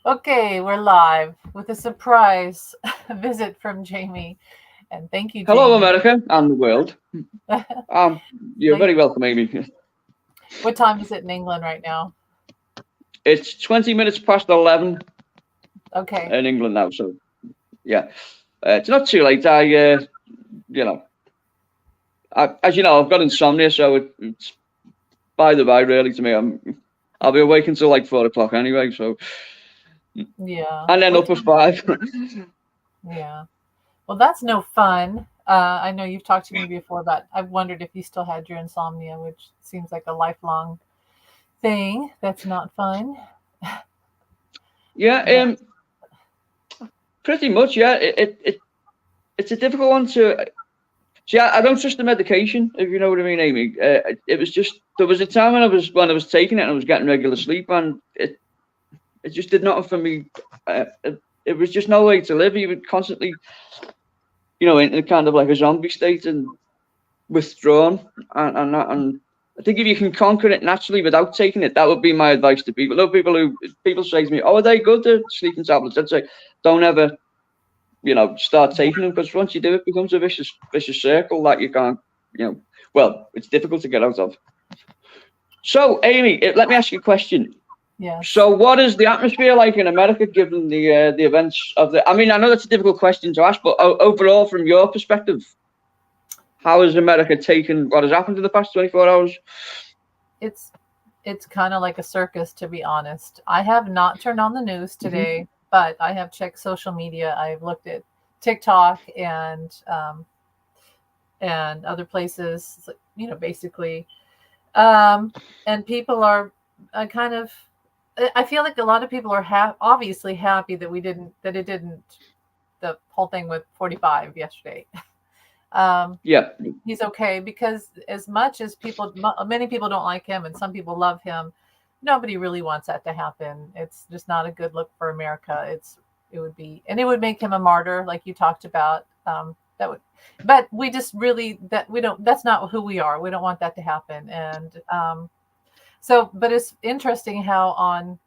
Okay, we're live with a surprise visit from Jamie. And thank you, Hello, Jamie. America and the world. Um, you're Like, very welcome, Amy. what time is it in England right now? It's 20 minutes past 11 Okay. in England now, so yeah, it's not too late. You know, as you know, I've got insomnia, so it's by the by, really, to me. I'll be awake until like 4 o'clock anyway. So, Yeah. and then What up at time? 5. Yeah. Well, that's no fun. I know you've talked to me before, but I've wondered if you still had your insomnia, which seems like a lifelong thing. That's not fun. Yeah, But pretty much. Yeah, it's a difficult one to. See, I don't trust the medication, if you know what I mean, Amy. It was just there was a time when I was taking it and I was getting regular sleep, and it just did nothing for me. It was just no way to live. You would constantly, in a kind of like a zombie state and withdrawn, and I think if you can conquer it naturally without taking it, that would be my advice to people. There are people say to me, "Oh, are they good? The sleeping tablets?" I'd say, don't ever, start taking them, because once you do, it becomes a vicious circle that you can't, well, it's difficult to get out of. So, Amy, let me ask you a question. yes. So, what is the atmosphere like in America, given the events of the? I mean, I know that's a difficult question to ask, but overall, from your perspective, how has America taken what has happened in the past 24 hours? It's it's kind of like a circus, to be honest. I have not turned on the news Hmm. today, but I have checked social media. I've looked at TikTok and other places, basically. Um, and people are kind of. I feel like a lot of people are obviously happy that it didn't, the whole thing with 45 yesterday. Um, Yeah, he's okay because as much as many people don't like him and some people love him, nobody really wants that to happen. It's just not a good look for America. It would be, and it would make him a martyr, like you talked about. That would, but we just really that we don't. That's not who we are. We don't want that to happen. And but it's interesting how on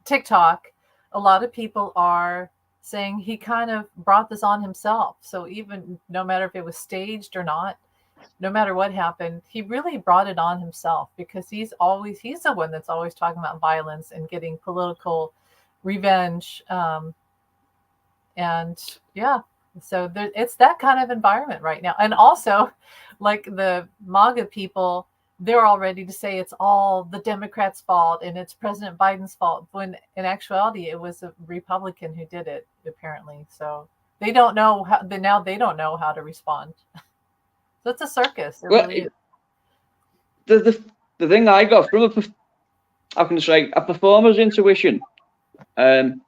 TikTok, a lot of people are saying he kind of brought this on himself. So even no matter if it was staged or not, no matter what happened, he really brought it on himself because he's the one that's always talking about violence and getting political revenge. And yeah, so it's that kind of environment right now. And also, like the MAGA people, they're all ready to say it's all the Democrats' fault and it's President Biden's fault, when in actuality it was a Republican who did it, apparently. So they don't know now they don't know how to respond. So it's a circus. It well, really is. the the, the thing I got from how can I say, a performer's intuition. Um,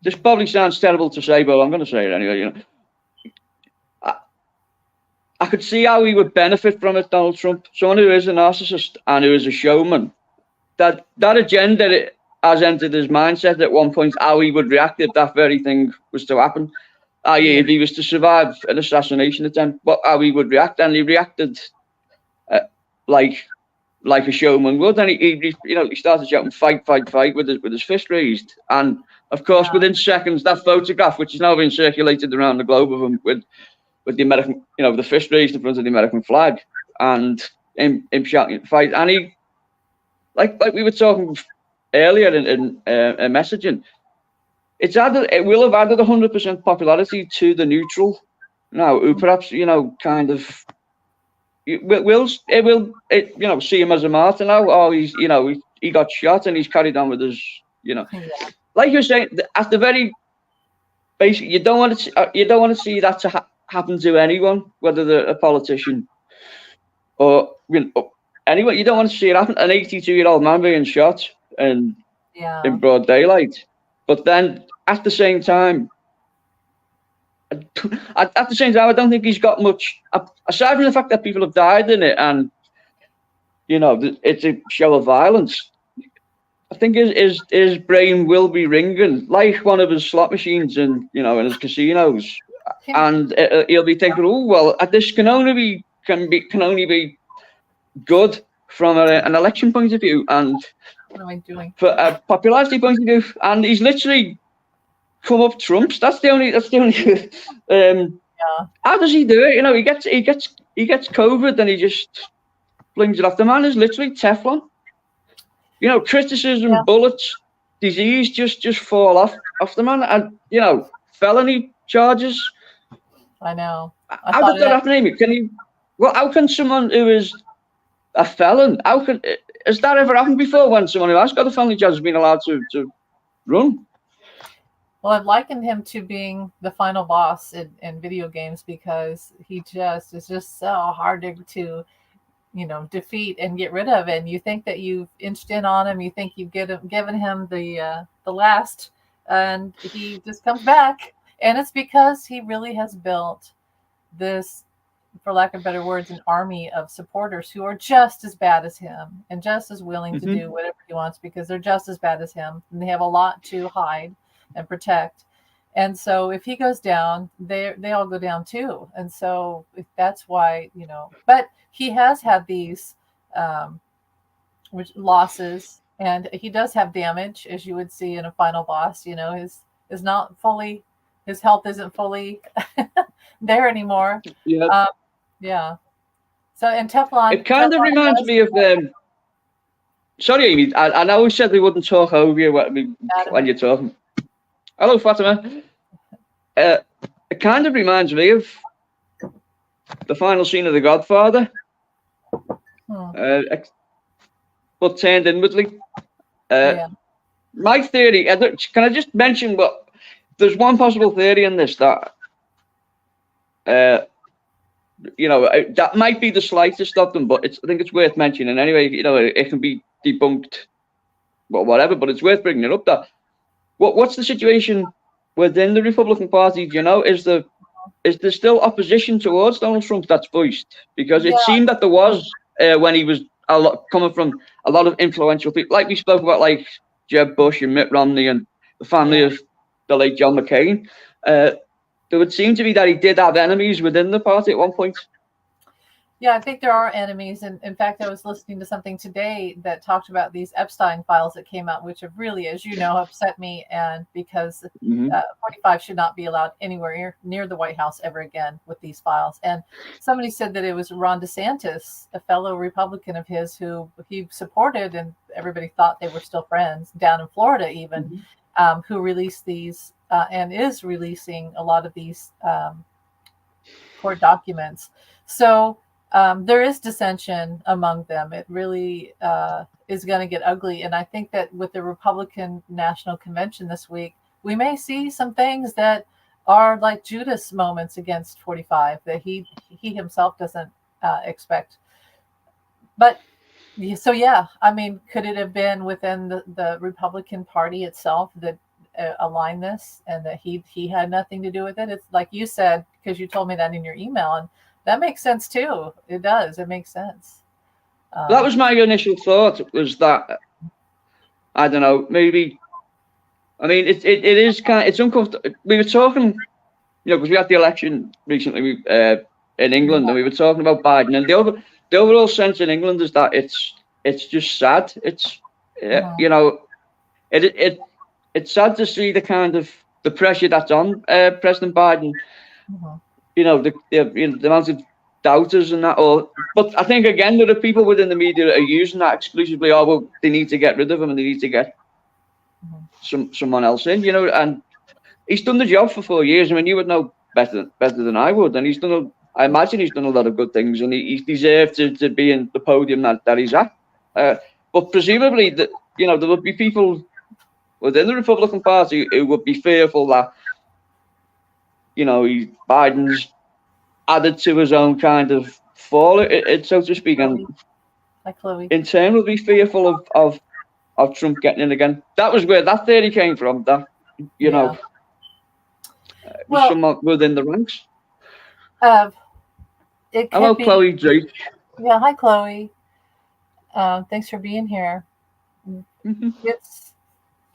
this probably sounds terrible to say, but I'm going to say it anyway. I, I could see how he would benefit from it, Donald Trump, someone who is a narcissist and who is a showman. That agenda has entered his mindset at one point, how he would react if that very thing was to happen. I.e., Yeah. if he was to survive an assassination attempt, how he would react, and he reacted uh, like like a showman would, and he started shouting "fight, fight, fight" with his fist raised, and of course, Yeah. within seconds, that photograph, which is now being circulated around the globe of him with the American, the fist raised in front of the American flag, and him shouting "fight," and he, like we were talking earlier in messaging, it will have added 100% popularity to the neutral now, who perhaps kind of it will see him as a martyr now. Oh, he got shot and he's carried on with his. Yeah. Like you're saying, at the very basic, you don't want to see that to happen to anyone, whether they're a politician or anyone. You don't want to see it happen. An 82-year-old man being shot and in Yeah. broad daylight. But then at the same time, I don't think he's got much aside from the fact that people have died in it, and it's a show of violence. I think his brain will be ringing like one of his slot machines in his casinos, and he'll be thinking, "Oh well, this can only be good from an election point of view." And What am I doing? for a popularity point of view, and he's literally come up trumps. That's the only. Yeah, How does he do it? You know, he gets COVID, and he just flings it off. The man is literally Teflon. You know, criticism, Yeah. bullets, disease just fall off the man, and you know, felony charges. I know. How did that happen, Amy? Can you? Well, how can someone who is a felon? Has that ever happened before? When someone who has got a felony charge has been allowed to run? Well, I've likened him to being the final boss in video games because he just is just so hard to defeat and get rid of. And you think that you've inched in on him, you think you've given him the last, and he just comes back. And it's because he really has built this, for lack of better words, an army of supporters who are just as bad as him and just as willing to do whatever he wants because they're just as bad as him and they have a lot to hide and protect. And so if he goes down, they all go down too. And so that's why, but he has had these losses, and he does have damage, as you would see in a final boss. His not fully, his health isn't fully there anymore. Yeah. Yeah. So, and Teflon. It kind of reminds me of sorry, Amy. I know we said we wouldn't talk over you when you're talking. Hello, Fatima. It kind of reminds me of the final scene of The Godfather, but turned inwardly. My theory. Can I just mention what? There's one possible theory in this that. That might be the slightest of them, but I think it's worth mentioning anyway. It can be debunked, well, whatever, but it's worth bringing it up. That what's the situation within the Republican Party? Is there still opposition towards Donald Trump that's voiced? Because it seemed that there was when he was coming from a lot of influential people, like we spoke about, like Jeb Bush and Mitt Romney and the family of the late John McCain. There would seem to be that he did have enemies within the party at one point. Yeah, I think there are enemies. And in fact, I was listening to something today that talked about these Epstein files that came out, which have really, as you know, upset me. And because 45 should not be allowed anywhere near the White House ever again with these files. And somebody said that it was Ron DeSantis, a fellow Republican of his, who he supported, and everybody thought they were still friends down in Florida even, who released these and is releasing a lot of these court documents. So there is dissension among them. It really is going to get ugly. And I think that with the Republican National Convention this week, we may see some things that are like Judas moments against 45 that he himself doesn't expect. But so, yeah, I mean, could it have been within the Republican Party itself that aligned this and that he had nothing to do with it? It's like you said, because you told me that in your email, and that makes sense too. It does. It makes sense. That was my initial thought, was that, I don't know, maybe, I mean, it is kind of, it's uncomfortable. We were talking, because we had the election recently in England, and we were talking about Biden, and the overall sense in England is that it's just sad. It's, it's sad to see the kind of the pressure that's on President Biden. The amount of doubters and that. But I think again there are people within the media that are using that exclusively. Oh, well, they need to get rid of him and they need to get someone else in. And he's done the job for 4 years. I mean, you would know better than I would. And I imagine he's done a lot of good things, and he deserved to be in the podium that he's at. But presumably, there would be people within the Republican Party who would be fearful that, Biden's added to his own kind of fall, so to speak, and like Chloe. In turn will be fearful of Trump getting in again. That was where that theory came from. That someone within the ranks. Hello, Chloe Drake. Yeah, hi, Chloe. Thanks for being here. It's,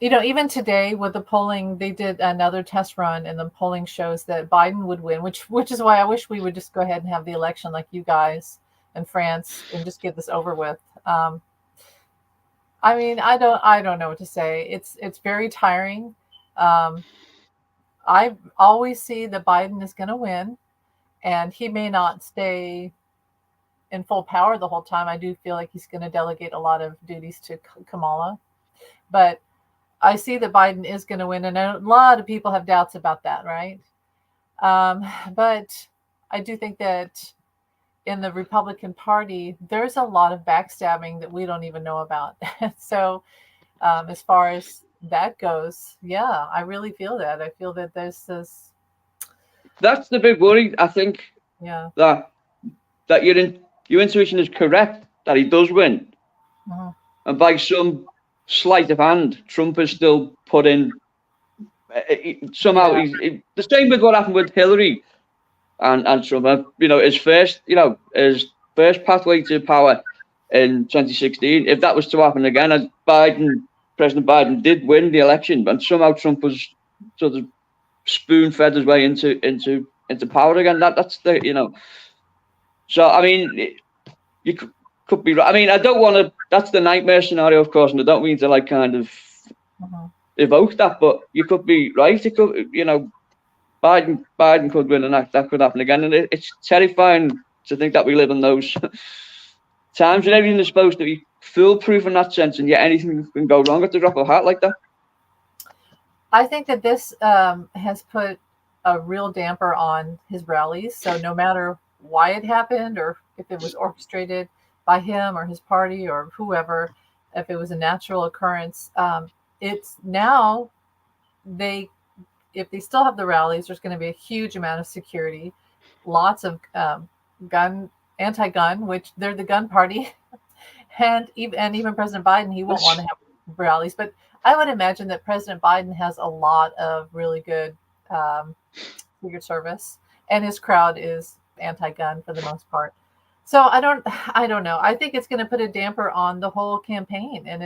even today with the polling, they did another test run, and the polling shows that Biden would win, which is why I wish we would just go ahead and have the election like you guys in France and just get this over with. I mean, I don't know what to say. It's very tiring. Um, I always see that Biden is going to win, and he may not stay in full power the whole time. I do feel like he's going to delegate a lot of duties to Kamala, but I see that Biden is going to win, and a lot of people have doubts about that, right? But I do think that in the Republican Party, there's a lot of backstabbing that we don't even know about. So, as far as that goes, yeah, I really feel that. I feel that there's this, That's the big worry. I think yeah. that your intuition is correct that he does win, Mhm. and by some sleight of hand, Trump is still put in. Somehow, Yeah. the same with what happened with Hillary and Trump. His first pathway to power in 2016. If that was to happen again, as President Biden did win the election, and somehow Trump was sort of spoon-fed his way into power again. That's the So I mean, you could be right. I mean, I don't want to. That's the nightmare scenario, of course, and I don't mean to like kind of Mhm. evoke that, but you could be right. It could, Biden could win, and that could happen again. And it's terrifying to think that we live in those times when everything is supposed to be foolproof in that sense, and yet anything can go wrong at the drop of a hat like that. I think that this has put a real damper on his rallies. So no matter why it happened, or if it was orchestrated by him or his party or whoever, if it was a natural occurrence, it's now they if they still have the rallies, there's going to be a huge amount of security, lots of anti-gun, which they're the gun party, and even President Biden, he won't want to have rallies. But I would imagine that President Biden has a lot of really good Secret Service, and his crowd is anti-gun for the most part. So I don't know. I think it's going to put a damper on the whole campaign, and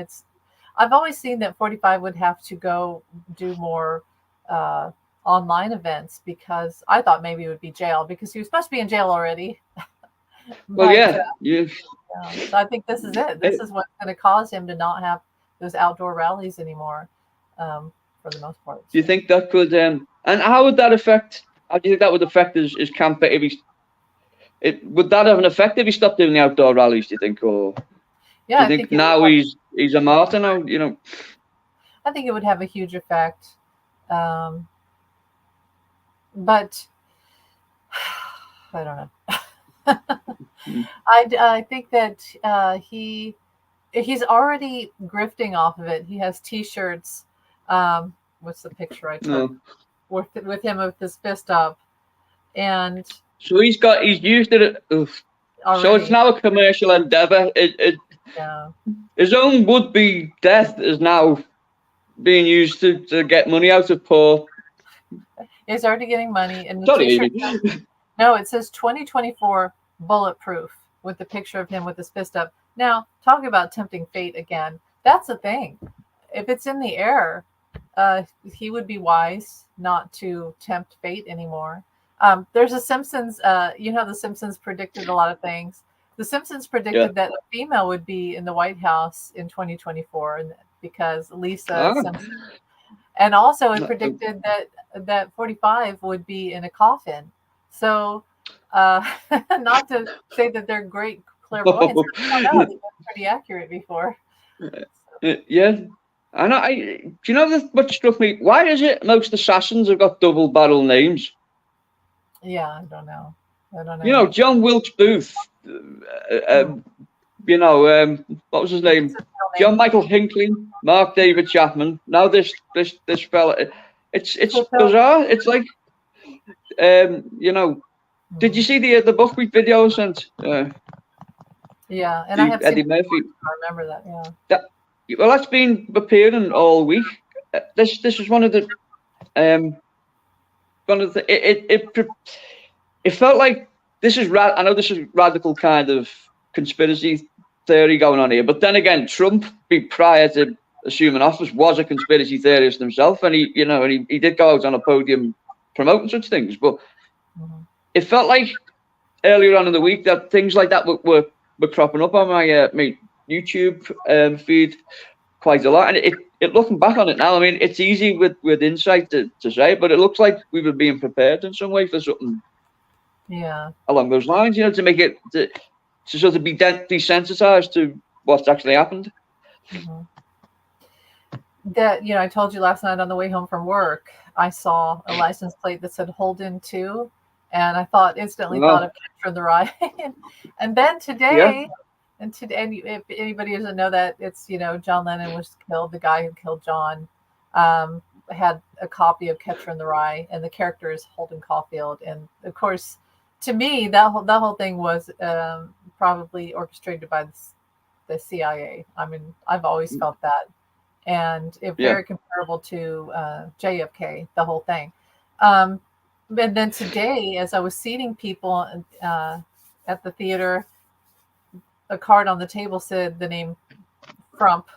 I've always seen that 45 would have to go do more uh, online events, because I thought maybe it would be jail, because he was supposed to be in jail already. Well, But yeah, you. so I think this is it. This is what's going to cause him to not have those outdoor rallies anymore, for the most part. Do you think that could? And how would that affect? How do you think that would affect his campaign? Would that have an effect if he stopped doing the outdoor rallies? Do you think, or Yeah, do I you think think now he's a martyr now? I think it would have a huge effect. Um, but I don't know. I think that he's already grifting off of it. He has T-shirts. What's the picture I took No. with him with his fist up, and So he's used it. So it's now a commercial endeavor. Yeah. His own would-be death is now being used to get money out of poor. He's already getting money, and the Sorry, T-shirt. Amy. No, it says 2024 bulletproof with the picture of him with his fist up. Now, talk about tempting fate again. That's the thing. If it's in the air, he would be wise not to tempt fate anymore. There's a Simpsons, the Simpsons predicted a lot of things. The Simpsons predicted that a female would be in the White House in 2024 because Lisa Simpson. And also it predicted that 45 would be in a coffin. So not to say that they're great clairvoyants, but they've been pretty accurate before. Yeah. I know. Do you know what struck me? Why is it most assassins have got double barrel names? Yeah, I don't know. John Wilkes Booth. What was his name? John Michael Hinckley, Mark David Chapman. Now this fella. It's bizarre. It's like, did you see the Buckwheat video I sent? Yeah, and I have Eddie seen Murphy. I remember that. Yeah. Well, that's been appearing all week. This was one of the it felt like this is I know this is radical kind of conspiracy theory going on here, but then again, Trump, prior to assuming office, was a conspiracy theorist himself, and he did go out on a podium promoting such things. But it felt like earlier on in the week that things like that were cropping up on my YouTube feed quite a lot, and it looking back on it now, I mean, it's easy with insight to say, but it looks like we were being prepared in some way for something along those lines, to make it to sort of be desensitized to what's actually happened. That, I told you last night on the way home from work, I saw a license plate that said Holden 2, and I instantly thought of Catcher in the Rye. And then today, and if anybody doesn't know that, it's, John Lennon was killed, the guy who killed John had a copy of Catcher in the Rye, and the character is Holden Caulfield. And of course, to me, that whole thing was probably orchestrated by the CIA. I mean, I've always felt that. And very comparable to JFK, the whole thing. And then today, as I was seating people at the theater, a card on the table said the name Crump,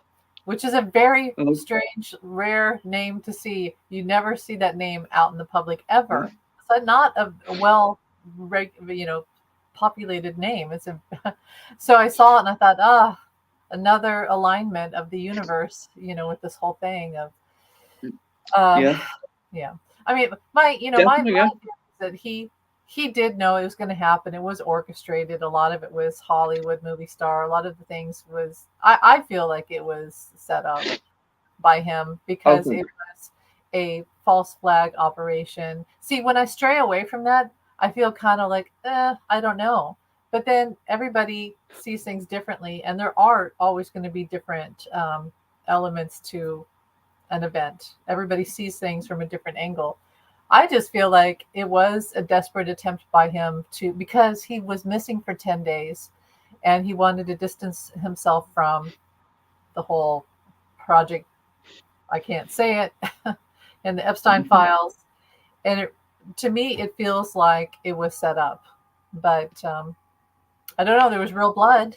which is a very strange, rare name to see. You never see that name out in the public ever. So not a populated name. So I saw it and I thought, another alignment of the universe, with this whole thing of, I mean, my is that he did know it was going to happen. It was orchestrated. A lot of it was Hollywood movie star. A lot of the things was, I feel like it was set up by him because it was a false flag operation. See, when I stray away from that, I feel kind of like, I don't know. But then everybody sees things differently, and there are always going to be different elements to an event. Everybody sees things from a different angle. I just feel like it was a desperate attempt by him because he was missing for 10 days, and he wanted to distance himself from the whole project. I can't say it, and the Epstein files. And to me, it feels like it was set up, but I don't know. There was real blood.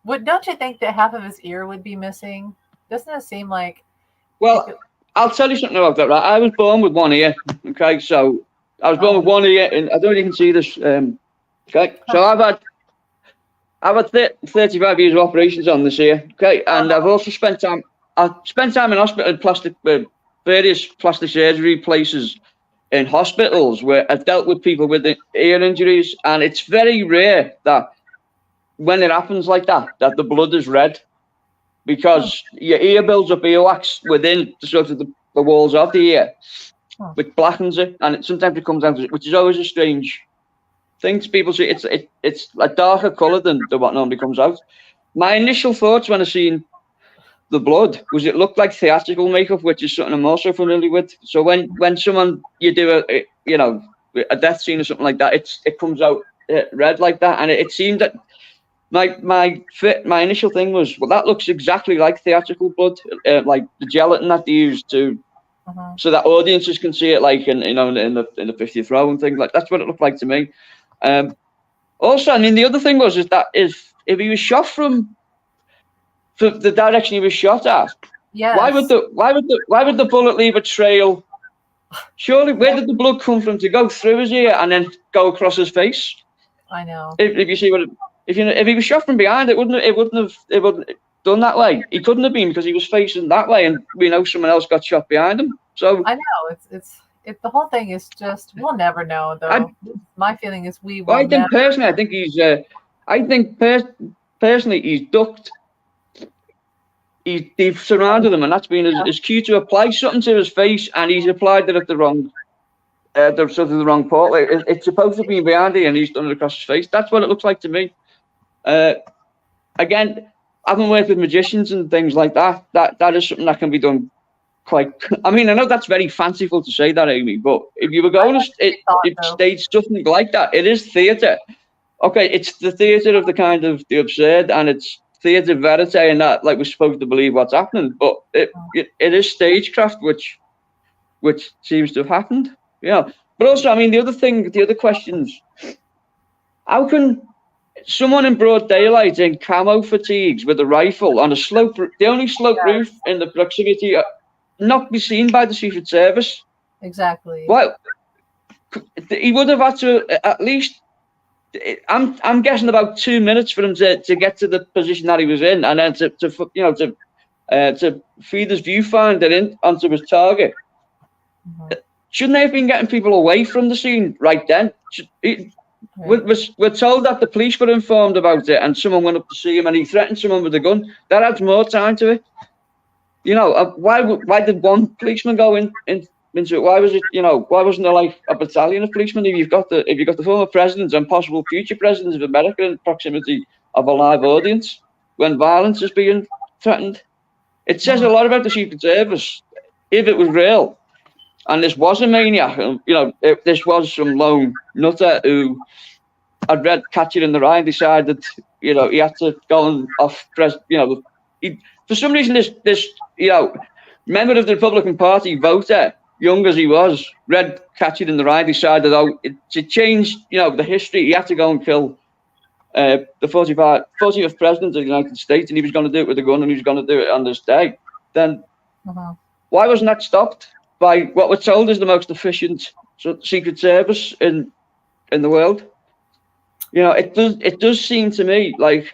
Don't you think that half of his ear would be missing? Doesn't it seem like? Well, I'll tell you something about that. Right, I was born with one ear. Okay, so I was born with one ear, and I don't know if you can see this. Okay, so I've had 35 years of operations on this ear. Okay, and I've also spent time. I spent time in hospital, various plastic surgery places, in hospitals where I've dealt with people with ear injuries, and it's very rare that when it happens like that the blood is red, because your ear builds up earwax within the sort of the walls of the ear, which blackens it, and sometimes it comes out, which is always a strange thing to people. See, it's a darker colour than what normally comes out. My initial thoughts when I seen the blood was it looked like theatrical makeup, which is something I'm also familiar with. So when you do a death scene or something like that, it comes out red like that, and it seemed that my initial thing was, well, that looks exactly like theatrical blood, like the gelatin that they use to so that audiences can see it, like in the 50th row and things like that's what it looked like to me. Also, I mean, the other thing was that if he was shot from the direction he was shot at, why would the bullet leave a trail? Surely, where did the blood come from to go through his ear and then go across his face? I know. If you see what if he was shot from behind, it wouldn't have done that way. He couldn't have been, because he was facing that way, and we know someone else got shot behind him. So I know it's the whole thing is just, we'll never know though. My feeling is we will. Personally, he's ducked. They've surrounded him, and that's been his cue to apply something to his face, and he's applied it at the wrong, the wrong part. Like, it's supposed to be behind it, and he's done it across his face. That's what it looks like to me. Again, having worked with magicians and things like that, that is something that can be done quite. I mean, I know that's very fanciful to say that, Amy, but if you were going to stage something like that, it is theatre. Okay, it's the theatre of the kind of the absurd, and it's theatre verite, and that, like, we're supposed to believe what's happening, but it is stagecraft, which seems to have happened. Yeah, but also, I mean, the other questions: how can someone in broad daylight in camo fatigues with a rifle on the only slope roof in the proximity, not be seen by the Secret Service? Exactly. Well, he would have had to at least I'm guessing about 2 minutes for him to get to the position that he was in, and then to feed his viewfinder in onto his target. Shouldn't they have been getting people away from the scene right then? We're told that the police were informed about it, and someone went up to see him, and he threatened someone with a gun. That adds more time to it. Why did one policeman go into it? Why was it? Why wasn't there like a battalion of policemen? If you've got the former presidents and possible future presidents of America in proximity of a live audience when violence is being threatened, it says a lot about the Secret Service. If it was real, and this was a maniac, if this was some lone nutter who had read Catcher in the Rye and decided, he had to go off. For some reason, this member of the Republican Party voter, young as he was, read Catcher in the Rye, decided, to change, the history, he had to go and kill the 40th president of the United States, and he was going to do it with a gun, and he was going to do it on this day. Then why wasn't that stopped by what we're told is the most efficient Secret Service in the world? It does seem to me like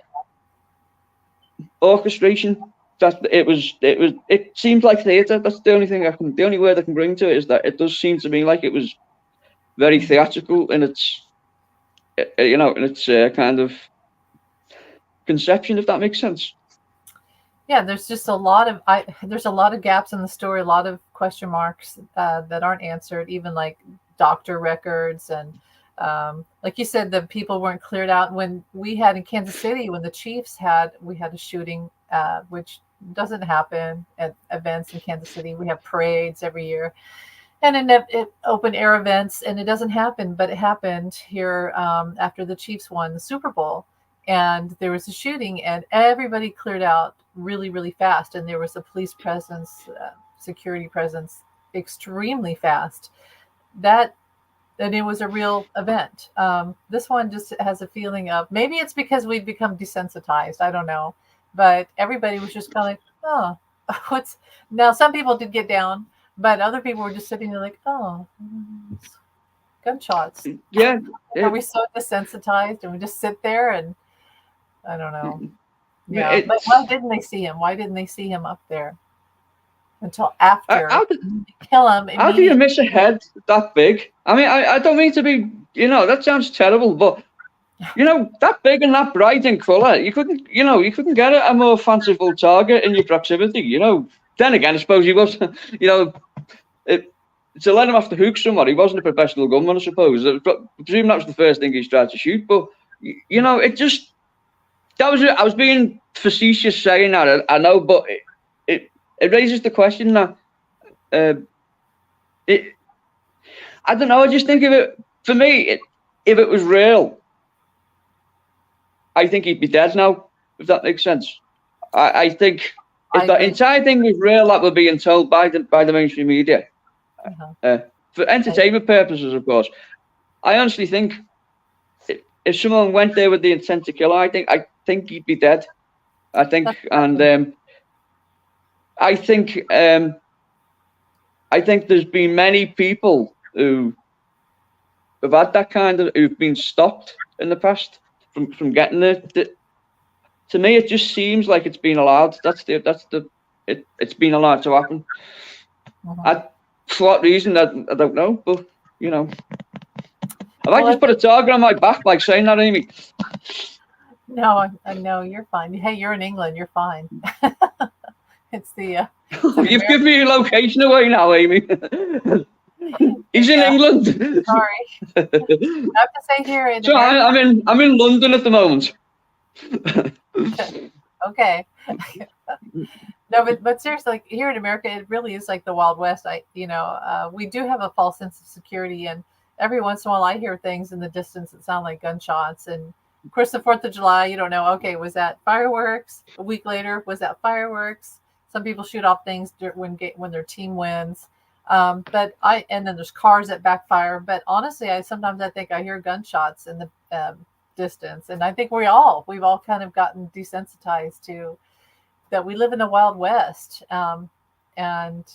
orchestration. That it seems like theatre. That's the only word I can bring to it, is that it does seem to me like it was very theatrical in its kind of conception, if that makes sense. Yeah, there's just a lot of gaps in the story, a lot of question marks that aren't answered, even like doctor records, and like you said, the people weren't cleared out. When we had in Kansas City, when the Chiefs we had a shooting, which doesn't happen at events in Kansas City. We have parades every year, and in open air events, and it doesn't happen, but it happened here after the Chiefs won the Super Bowl, and there was a shooting, and everybody cleared out really, really fast, and there was a police presence, security presence, extremely fast. And it was a real event. This one just has a feeling of, maybe it's because we've become desensitized, I don't know, but everybody was just kind of like, now some people did get down, but other people were just sitting there like, gunshots. Yeah. Are we so desensitized and we just sit there, and I don't know. Yeah, but why didn't they see him? Why didn't they see him up there until after? Kill him. How do you miss a head that big? I mean, I don't mean to be, that sounds terrible, but that big and that bright in colour, you couldn't get a more fanciful target in your proximity. Then again, I suppose he was, to let him off the hook somewhat. He wasn't a professional gunman, I suppose. I presume that was the first thing he tried to shoot, but it just. I was being facetious saying that, I know, but it raises the question that I don't know. I just think for me, if it was real, I think he'd be dead now, if that makes sense. I think if that entire thing was real, that were being told by the mainstream media, for entertainment purposes, of course. I honestly think if someone went there with the intent to kill, I think he'd be dead. I think, and I think there's been many people who have had that who've been stopped in the past from getting there. To me, it just seems like it's been allowed. It's been allowed to happen. For what reason, I don't know, but I might just put a target on my back by saying that, Amy. No, I know you're fine. Hey, you're in England. You're fine. It's the. You've given me your location away now, Amy. He's in England. Sorry. I have to say here in. So I'm in London at the moment. Okay. No, but seriously, like here in America, it really is like the Wild West. We do have a false sense of security, and every once in a while, I hear things in the distance that sound like gunshots. And of course, the 4th of July, you don't know. Okay, was that fireworks? A week later, was that fireworks? Some people shoot off things when their team wins. And then there's cars that backfire. But honestly, sometimes I think I hear gunshots in the distance, and I think we've all kind of gotten desensitized to that. We live in the Wild West, and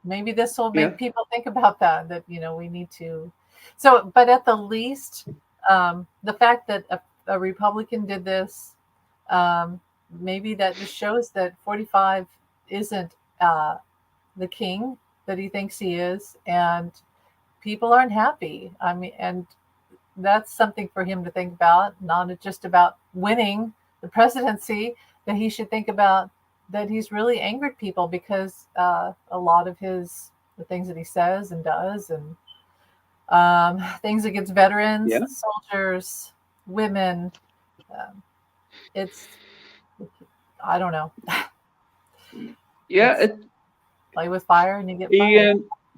maybe this will make people think about that we need to. So, but at the least, The fact that a Republican did this, maybe that just shows that 45 isn't the king that he thinks he is, and people aren't happy. I mean, and that's something for him to think about, not just about winning the presidency, that he should think about that he's really angered people because a lot of the things that he says and does, and things against veterans, Yeah. soldiers, women. It's, I don't know. Yeah, Play with fire and you get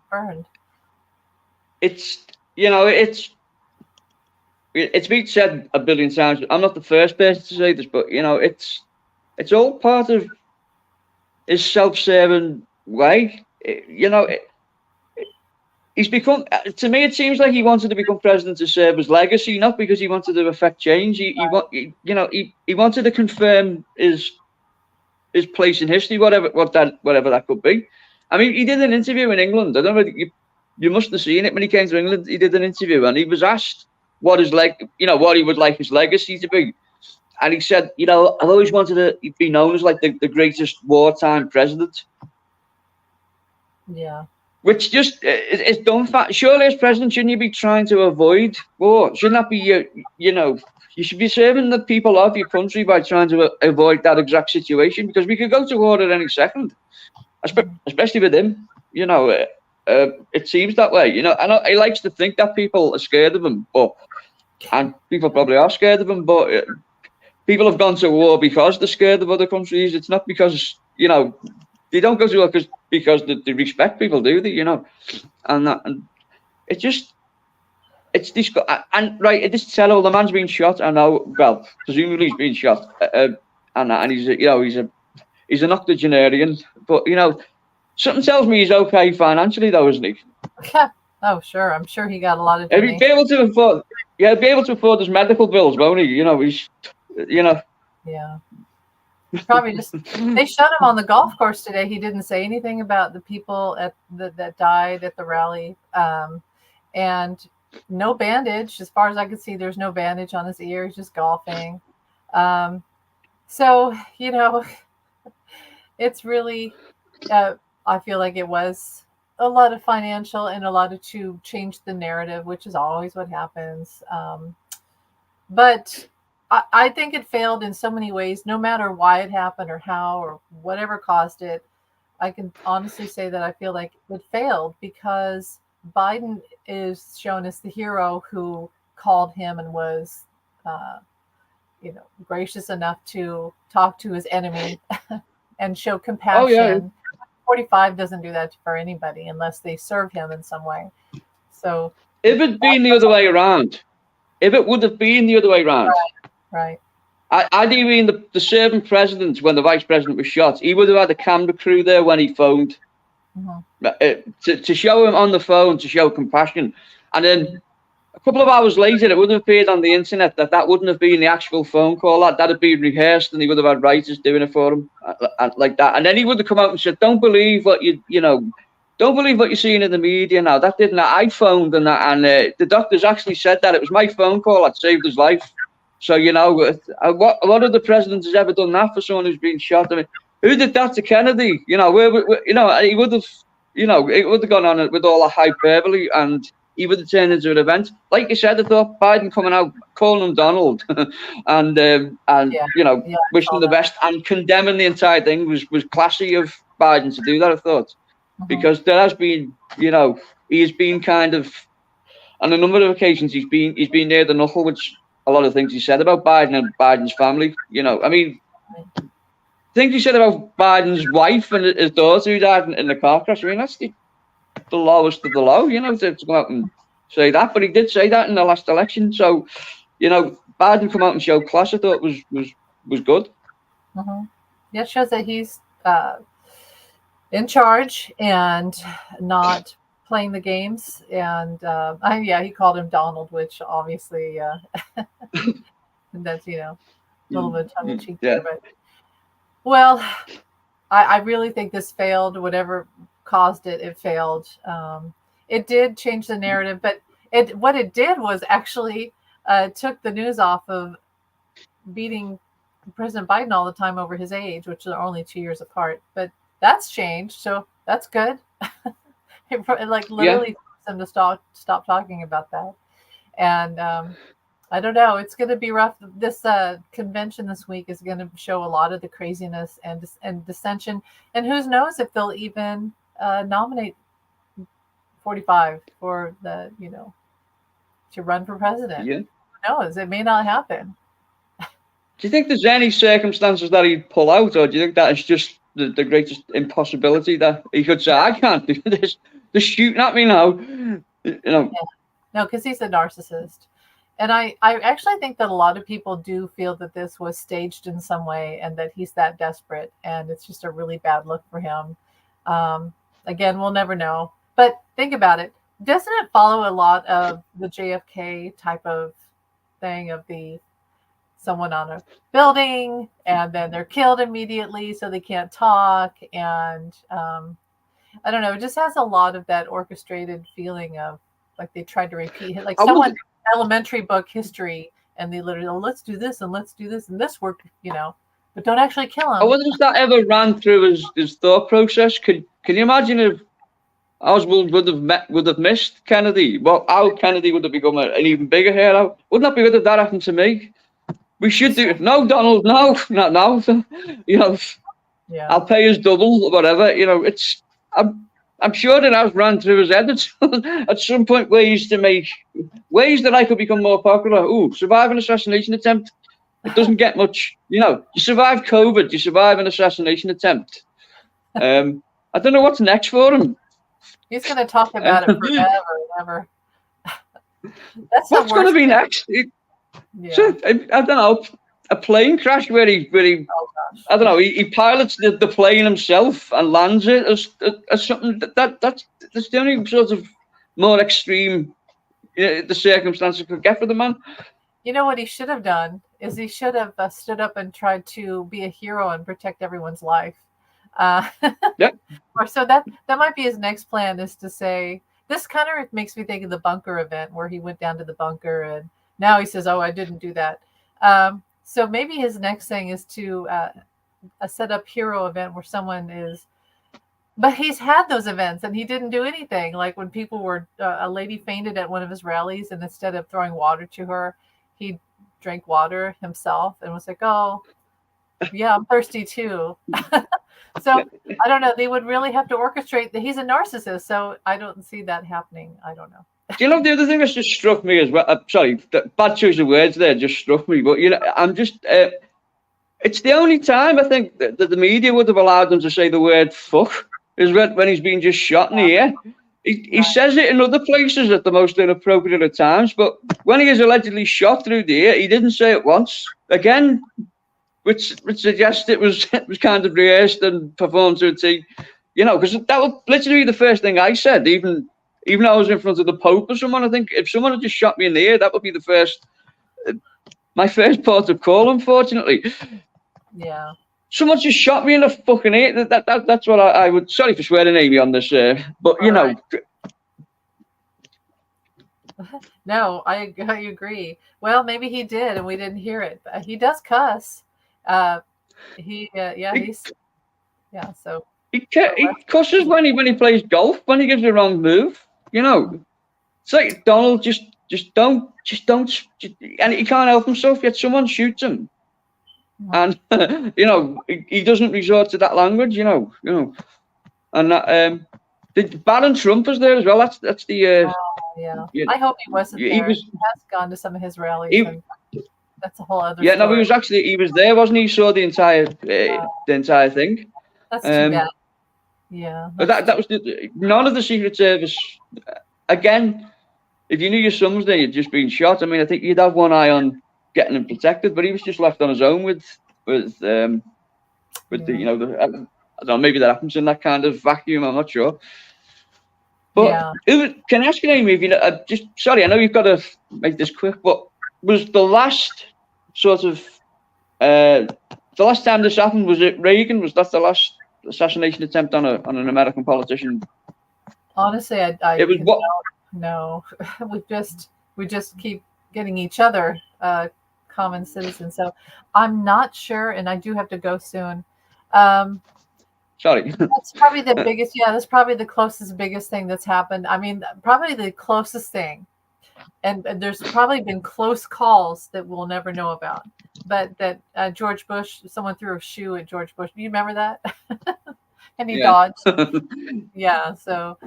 burned. It's it's been said a billion times. I'm not the first person to say this, but it's all part of his self-serving way. He's become, to me, it seems like he wanted to become president to serve his legacy, not because he wanted to affect change. He wanted to confirm his place in history, whatever that could be. I mean, he did an interview in England. I don't know, you must have seen it when he came to England. He did an interview and he was asked what he would like his legacy to be. And he said, I've always wanted to be known as like the greatest wartime president. Yeah. Which just is dumb. Surely, as president, shouldn't you be trying to avoid war? Shouldn't that be you should be serving the people of your country by trying to avoid that exact situation, because we could go to war at any second, especially with him. It seems that way. I know he likes to think that people are scared of him, and people probably are scared of him, but people have gone to war because they're scared of other countries. It's not because they don't go to war because they respect people, do they? And it's this. And right at this cello, the man's been shot. I know. Well, presumably he's been shot, and he's an octogenarian. But something tells me he's okay financially, though, isn't he? Oh, sure. I'm sure he got a lot of. He'll be able to afford. Yeah, be able to afford his medical bills, won't he? He's. Yeah. Probably just they shut him on the golf course today. He didn't say anything about the people that died at the rally, and no bandage as far as I could see. There's no bandage on his ear. He's just golfing. So it's really. I feel like it was a lot of financial and a lot of to change the narrative, which is always what happens. But I think it failed in so many ways, no matter why it happened or how or whatever caused it. I can honestly say that I feel like it failed because Biden is shown as the hero who called him and was, gracious enough to talk to his enemy and show compassion. Oh, yeah. 45 doesn't do that for anybody unless they serve him in some way. So if it'd been the other way around, Right. I'd even the serving president, when the vice president was shot, he would have had a camera crew there when he phoned to show him on the phone, to show compassion. And then a couple of hours later, it would have appeared on the internet that wouldn't have been the actual phone call. That had been rehearsed, and he would have had writers doing it for him like that. And then he would have come out and said, "Don't believe what don't believe what you're seeing in the media now. That didn't. I phoned and that, and the doctors actually said that it was my phone call that saved his life." So what other president has ever done that for someone who's been shot? I mean, who did that to Kennedy? He would have, it would have gone on with all the hyperbole, and he would have turned into an event. Like you said, I thought Biden coming out, calling him Donald, and wishing the best and condemning the entire thing was classy of Biden to do that. I thought, because there has been, he has been kind of, on a number of occasions, he's been near the knuckle, which a lot of things he said about Biden and Biden's family. I mean, things he said about Biden's wife and his daughter who died in the car crash. I mean, that's the lowest of the low, to come out and say that. But he did say that in the last election. So, Biden come out and show class, I thought was good. Mm-hmm. Yeah, it shows that he's in charge and not playing the games. And he called him Donald, which obviously that's a little bit tongue in cheek there. But well, I really think this failed. Whatever caused it, it failed. It did change the narrative, but what it did was actually took the news off of beating President Biden all the time over his age, which are only 2 years apart. But that's changed, so that's good. It like literally forced them to stop talking about that. And I don't know. It's going to be rough. This convention this week is going to show a lot of the craziness and dissension. And who knows if they'll even nominate 45 for the, to run for president. Yeah. Who knows? It may not happen. Do you think there's any circumstances that he'd pull out, or do you think that is just the greatest impossibility that he could say, I can't do this? They're shooting at me now. Yeah. No, because he's a narcissist. And I actually think that a lot of people do feel that this was staged in some way and that he's that desperate, and it's just a really bad look for him. Again, we'll never know. But think about it. Doesn't it follow a lot of the JFK type of thing of someone on a building and then they're killed immediately so they can't talk? And I don't know. It just has a lot of that orchestrated feeling of like they tried to repeat it. Like someone elementary book history and they literally, let's do this and let's do this and this worked, but don't actually kill him. I wonder if that ever ran through his thought process. Can you imagine if Oswald would have missed Kennedy? Well, how Kennedy would have become an even bigger hero? Wouldn't that be good if that happened to me? We should do it. No, Donald, no, not now. Yeah. I'll pay his double or whatever. I'm sure that has ran through his head at some point ways that I could become more popular. Ooh, survive an assassination attempt. It doesn't get much, You survive COVID, you survive an assassination attempt. I don't know what's next for him. He's going to talk about it forever and ever. What's going to be next? Yeah. So, I don't know. A plane crash where he I don't know. He pilots the plane himself and lands it as something that's the only sort of more extreme the circumstances could get for the man. You know what he should have done is he should have stood up and tried to be a hero and protect everyone's life. Yeah. Or so that might be his next plan, is to say, this kind of makes me think of the bunker event where he went down to the bunker and now he says, oh, I didn't do that. So maybe his next thing is to set up hero event where someone is, but he's had those events and he didn't do anything. Like when people were, a lady fainted at one of his rallies and instead of throwing water to her, he drank water himself and was like, oh, yeah, I'm thirsty too. So I don't know. They would really have to orchestrate that. He's a narcissist. So I don't see that happening. I don't know. Do you know the other thing that's just struck me as well? Sorry, bad choice of words there just struck me. But I'm just, it's the only time I think that the media would have allowed them to say the word "fuck" is when he's been just shot in the air. He says it in other places at the most inappropriate of times, but when he is allegedly shot through the air, he didn't say it once. Again, which suggests it was kind of rehearsed and performed to a T, because that was literally the first thing I said, even though I was in front of the Pope or someone. I think if someone had just shot me in the air, that would be my first port of call, unfortunately. Yeah. Someone just shot me in the fucking ear. That's what I would. Sorry for swearing, Amy, on this, but Right. No, I agree. Well, maybe he did, and we didn't hear it. But he does cuss. So he cusses when he plays golf, when he gives the wrong move. It's like Donald, just don't, and he can't help himself. Yet someone shoots him. And he doesn't resort to that language, and that Baron Trump was there as well. That's the yeah. I hope he wasn't there. He has gone to some of his rallies. And that's a whole other. Yeah, story. No, he was there, wasn't he? He saw the entire thing. That's too bad. Yeah. But that was none of the Secret Service. Again, if you knew your son was there, you'd just been shot. I mean, I think you'd have one eye on getting him protected, but he was just left on his own with the I don't know, maybe that happens in that kind of vacuum. I'm not sure. But can I ask you, Amy, if just sorry, I know you've got to make this quick, but was the last sort of the last time this happened, was it Reagan? Was that the last assassination attempt on an American politician? Honestly, it was what? No, we just keep getting each other common citizens. So I'm not sure, and I do have to go soon. Sorry. That's probably the biggest. Yeah, that's probably the biggest thing that's happened. I mean, probably the closest thing. And there's probably been close calls that we'll never know about. But that George Bush, someone threw a shoe at George Bush. Do you remember that? And he dodged. Yeah. So.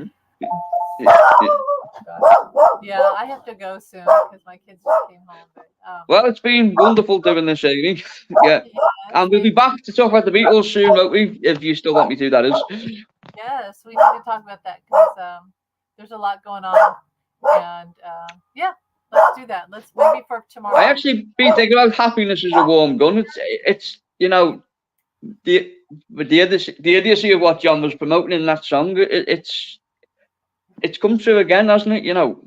Yeah, I have to go soon because my kids just came home. But, well, it's been wonderful doing this, Amy. Yeah. And we'll be back to talk about the Beatles soon, won't we? If you still want me to, that is. Yes, we need to talk about that because there's a lot going on. And yeah, let's do that. Let's maybe for tomorrow. I actually been thinking about Happiness is a Warm Gun. It's you know, the idiocy of what John was promoting in that song. It's come true again, hasn't it? You know,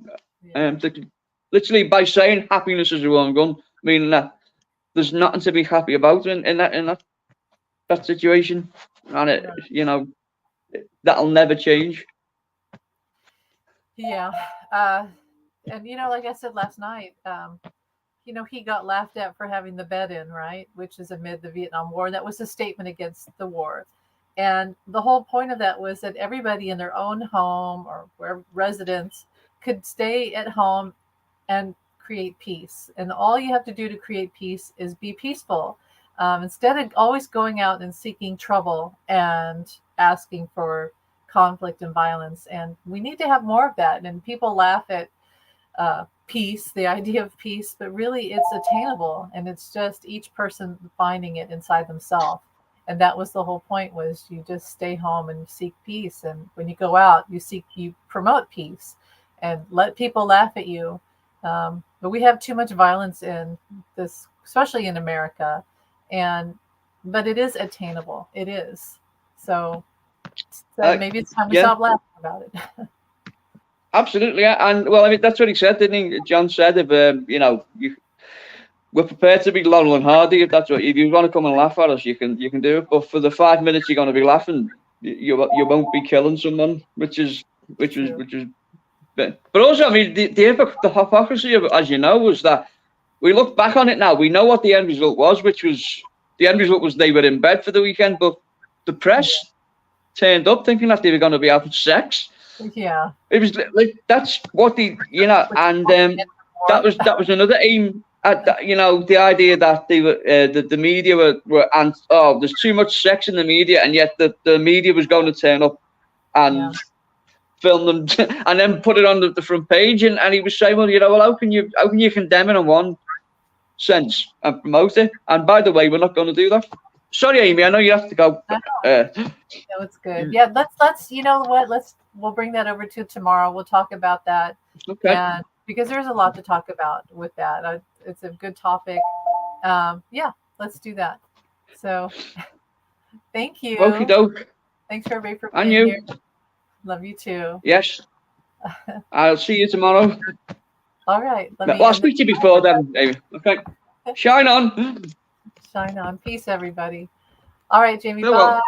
literally by saying happiness is a warm gun, meaning that there's nothing to be happy about in that situation, and it, you know, that'll never change. Yeah, and you know, like I said last night, you know, he got laughed at for having the bed in, right, which is amid the Vietnam War. That was a statement against the war. And the whole point of that was that everybody in their own home or where residents could stay at home and create peace. And all you have to do to create peace is be peaceful. Instead of always going out and seeking trouble and asking for conflict and violence. And we need to have more of that. And people laugh at peace, the idea of peace, but really it's attainable. And it's just each person finding it inside themselves. And that was the whole point, was you just stay home and seek peace. And when you go out, you promote peace and let people laugh at you. But we have too much violence in this, especially in America. But it is attainable. It is. So maybe it's time to stop laughing about it. Absolutely. And well, I mean, that's what he said, didn't he? John said, if, you know, we're prepared to be Laurel and Hardy. If you want to come and laugh at us, you can do it. But for the 5 minutes you're going to be laughing, you won't be killing someone, which is. But also, I mean, the hypocrisy of it, as you know, was that we look back on it now. We know what the end result was, the end result was they were in bed for the weekend, but the press turned up thinking that they were going to be having sex. Yeah, it was like that's what and that was another aim. You know, the idea that they were the media were and there's too much sex in the media, and yet the media was going to turn up and film them and then put it on the front page, and he was saying, well, you know, how can you condemn it in one sense and promote it? And by the way, we're not going to do that. Sorry, Amy, I know you have to go. No, it's good. Yeah, let's you know what? We'll bring that over to tomorrow. We'll talk about that. Okay. And because there's a lot to talk about with that. It's a good topic. Yeah, let's do that. So, thank you. Okie doke. Thanks for being and you. here. Love you too. Yes. I'll see you tomorrow. All right. I'll speak to you before then, Amy. Okay. Shine on. Shine on. Peace, everybody. All right, Jamie. Hello. Bye.